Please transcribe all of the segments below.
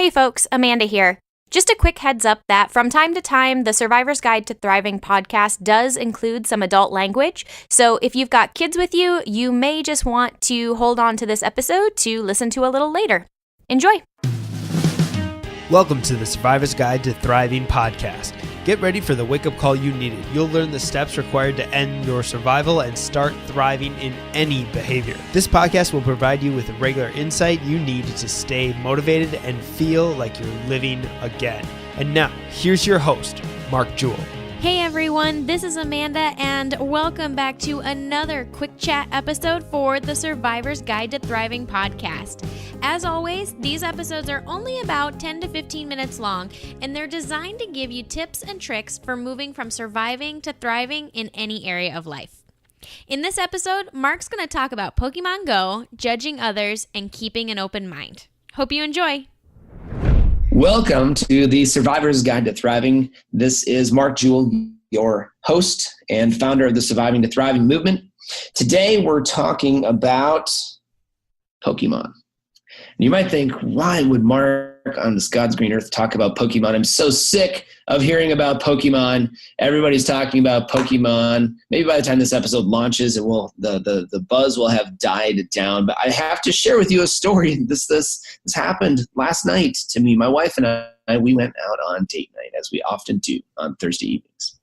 Hey folks, Amanda here. Just a quick heads up that from time to time, the Survivor's Guide to Thriving podcast does include some adult language. So if you've got kids with you, you may just want to hold on to this episode to listen to a little later. Enjoy. Welcome to the Survivor's Guide to Thriving podcast. Get ready for the wake-up call you needed. You'll learn the steps required to end your survival and start thriving in any behavior. This podcast will provide you with the regular insight you need to stay motivated and feel like you're living again. And now, here's your host, Mark Jewell. Hey everyone, this is Amanda, and welcome back to another quick chat episode for the Survivor's Guide to Thriving podcast. As always, these episodes are only about 10 to 15 minutes long, and they're designed to give you tips and tricks for moving from surviving to thriving in any area of life. In this episode, Mark's going to talk about Pokemon Go, judging others, and keeping an open mind. Hope you enjoy. Welcome to the Survivor's Guide to Thriving. This is Mark Jewell, your host and founder of the Surviving to Thriving movement. Today, we're talking about Pokemon. You might think, why would Mark on this God's green earth talk about Pokemon? I'm so sick of hearing about Pokemon. Everybody's talking about Pokemon. Maybe by the time this episode launches, it will the buzz will have died down. But I have to share with you a story. This happened last night to me. My wife and I, we went out on date night, as we often do on Thursday evenings.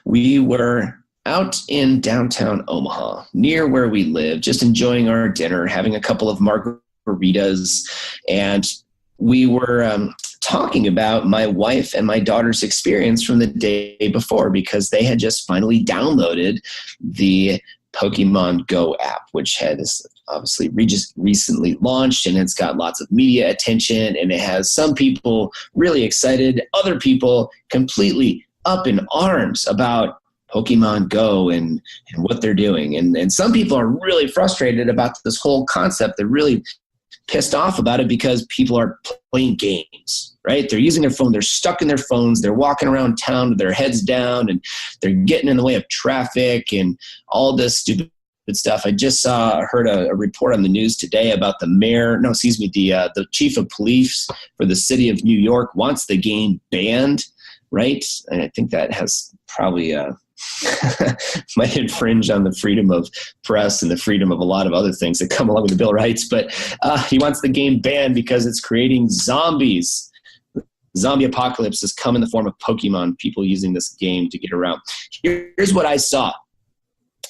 We were out in downtown Omaha, near where we live, just enjoying our dinner, having a couple of margaritas, and we were talking about my wife and my daughter's experience from the day before, because they had just finally downloaded the Pokemon Go app, which has obviously just recently launched, and it's got lots of media attention, and it has some people really excited, other people completely up in arms about Pokemon Go and what they're doing. And some people are really frustrated about this whole concept. They're really pissed off about it because people are playing games, right? They're using their phone. They're stuck in their phones. They're walking around town with their heads down, and they're getting in the way of traffic and all this stupid stuff. I just heard a report on the news today about the chief of police for the city of New York wants the game banned, right? And I think that has probably might infringe on the freedom of press and the freedom of a lot of other things that come along with the Bill of Rights. But he wants the game banned because it's creating zombies. The zombie apocalypse has come in the form of Pokemon, people using this game to get around. Here's what I saw.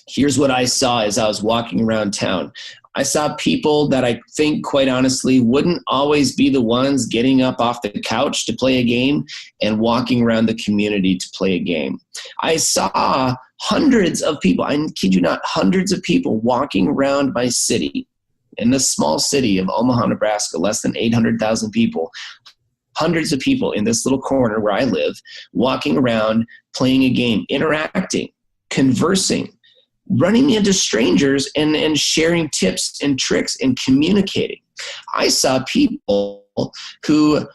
Here's what I saw as I was walking around town. I saw people that I think, quite honestly, wouldn't always be the ones getting up off the couch to play a game and walking around the community to play a game. I saw hundreds of people, I kid you not, hundreds of people walking around my city, in this small city of Omaha, Nebraska, less than 800,000 people, hundreds of people in this little corner where I live, walking around, playing a game, interacting, conversing, running into strangers and sharing tips and tricks and communicating. I saw people who